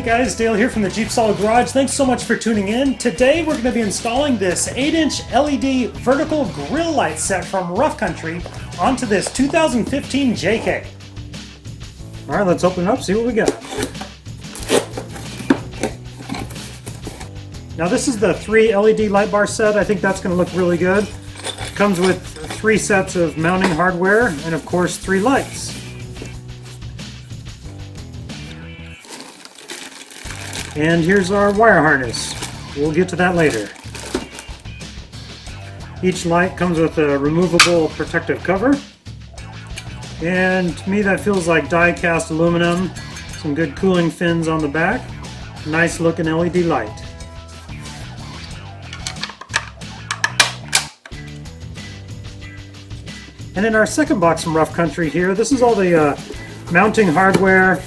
guys, Dale here from the Jeep Solid Garage. Thanks so much for tuning in. Today we're going to be installing this 8-inch LED vertical grill light set from Rough Country onto this 2015 JK. Alright, let's open it up, see what we got. Now this is the 3 LED light bar set. I think that's going to look really good. It comes with 3 sets of mounting hardware and of course 3 lights. And here's our wire harness. We'll get to that later. Each light comes with a removable protective cover. And to me that feels like die-cast aluminum. Some good cooling fins on the back. Nice looking LED light. And in our second box from Rough Country here, this is all the mounting hardware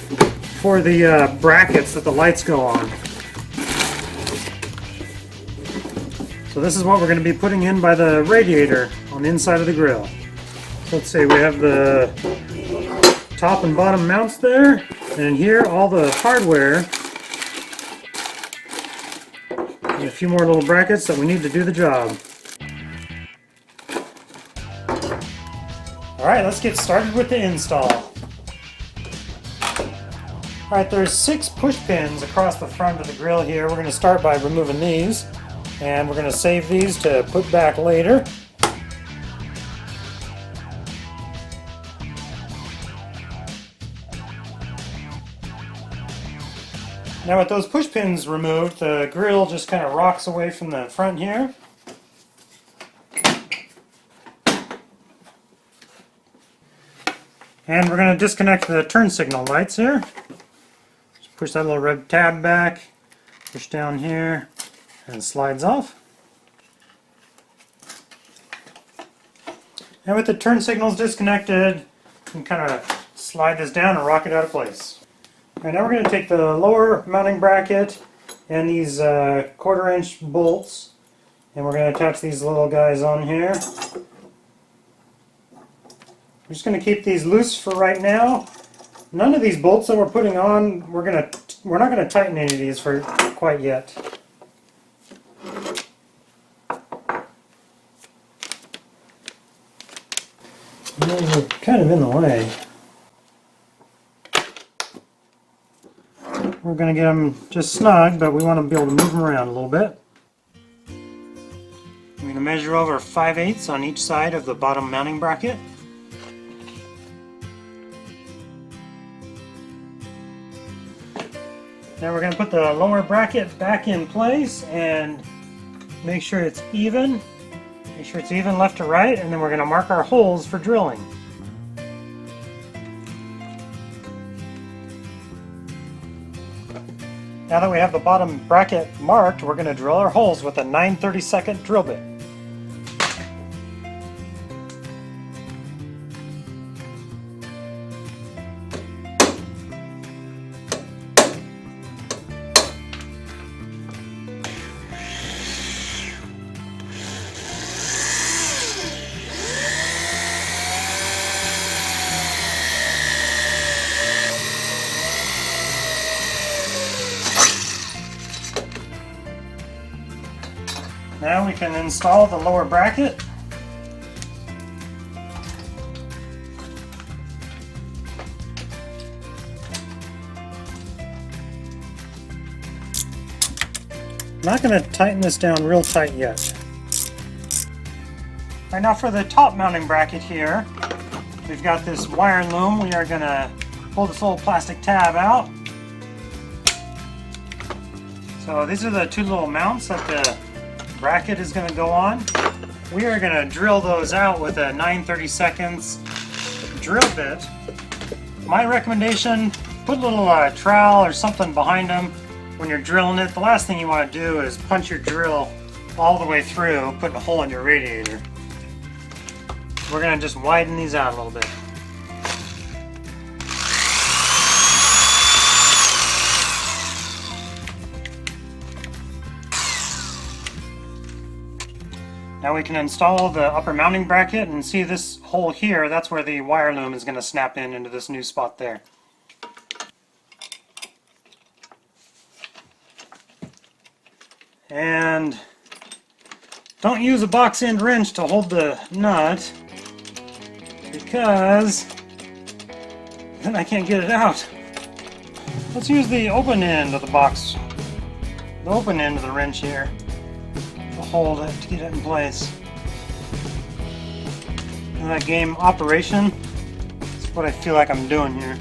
for the brackets that the lights go on. So this is what we're going to be putting in by the radiator on the inside of the grill. So let's see, we have the top and bottom mounts there, and here all the hardware and a few more little brackets that we need to do the job. Alright, let's get started with the install. Alright, there's 6 push pins across the front of the grill here. We're going to start by removing these, and we're going to save these to put back later. Now with those push pins removed, the grill just kind of rocks away from the front here. And we're going to disconnect the turn signal lights here. Just push that little red tab back, push down here, and it slides off. And with the turn signals disconnected, you can kind of slide this down and rock it out of place. Alright, now we're going to take the lower mounting bracket and these 1/4 inch bolts, and we're going to attach these little guys on here. We're just going to keep these loose for right now. None of these bolts that we're putting on, we're not going to tighten any of these for quite yet. They're kind of in the way. We're going to get them just snug, but we want to be able to move them around a little bit. I'm going to measure over 5/8 on each side of the bottom mounting bracket. Now we're going to put the lower bracket back in place and make sure it's even. Make sure it's even left to right, and then we're going to mark our holes for drilling. Now that we have the bottom bracket marked, we're going to drill our holes with a 9/32 drill bit. Now we can install the lower bracket. I'm not going to tighten this down real tight yet. Alright, now for the top mounting bracket here, we've got this wire loom. We are going to pull this little plastic tab out. So these are the 2 little mounts that the bracket is going to go on. We are going to drill those out with a 9/32 drill bit. My recommendation, put a little trowel or something behind them when you're drilling it. The last thing you want to do is punch your drill all the way through, putting a hole in your radiator. We're going to just widen these out a little bit. Now we can install the upper mounting bracket and see this hole here, that's where the wire loom is going to snap in into this new spot there. And don't use a box end wrench to hold the nut, because then I can't get it out. Let's use the open end of the box, the open end of the wrench here, to hold it, to get it in place. And that game Operation, that's what I feel like I'm doing here.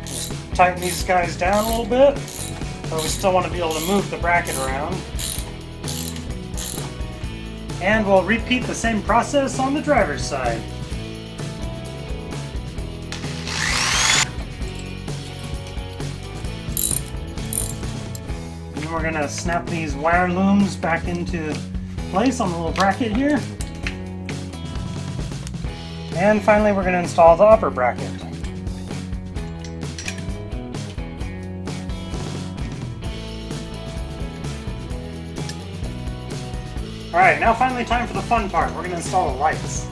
Just tighten these guys down a little bit, but we still want to be able to move the bracket around. And we'll repeat the same process on the driver's side. And we're going to snap these wire looms back into place on the little bracket here. And finally we're going to install the upper bracket. Alright, now finally time for the fun part. We're going to install the lights.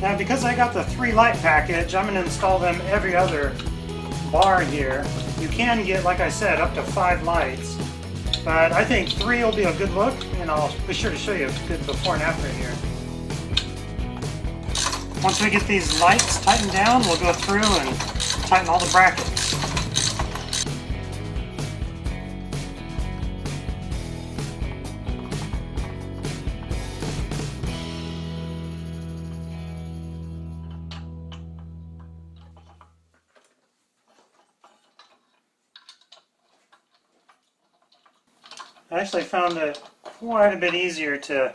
Now because I got the 3 light package, I'm going to install them every other bar here. You can get, like I said, up to 5 lights, but I think 3 will be a good look, and I'll be sure to show you a good before and after here. Once we get these lights tightened down, we'll go through and tighten all the brackets. I actually found it quite a bit easier to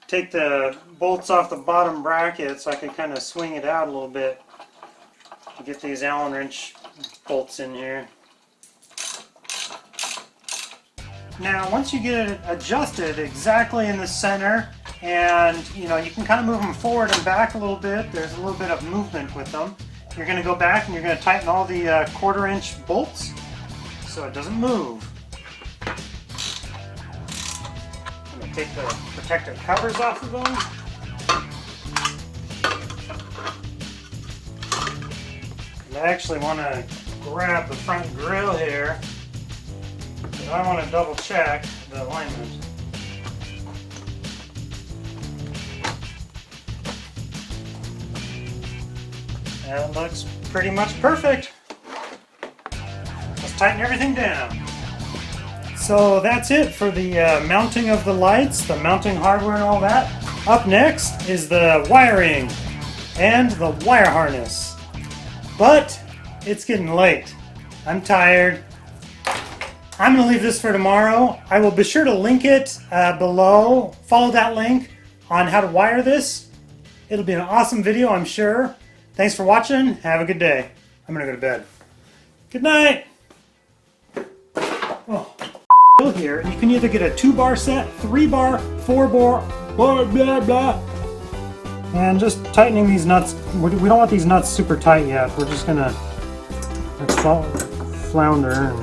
take the bolts off the bottom bracket so I can kind of swing it out a little bit to get these Allen wrench bolts in here. Now once you get it adjusted exactly in the center, and you can kind of move them forward and back a little bit, there's a little bit of movement with them, you're going to go back and you're going to tighten all the 1/4 inch bolts so it doesn't move. Take the protective covers off of them. And I actually want to grab the front grille here, because I want to double check the alignment. That looks pretty much perfect. Let's tighten everything down. So that's it for the mounting of the lights, the mounting hardware and all that. Up next is the wiring and the wire harness. But it's getting late. I'm tired. I'm going to leave this for tomorrow. I will be sure to link it below. Follow that link on how to wire this. It'll be an awesome video, I'm sure. Thanks for watching. Have a good day. I'm going to go to bed. Good night. Oh. Here, you can either get a 2-bar set, 3-bar, 4-bar, blah blah blah, and just tightening these nuts. We don't want these nuts super tight yet. We're just gonna flounder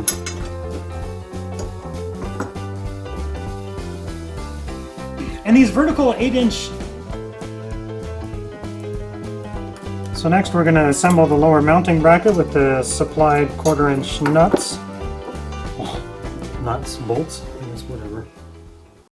and these vertical 8-inch. So next we're gonna assemble the lower mounting bracket with the supplied 1/4 inch nuts. Nuts, bolts, I guess, whatever.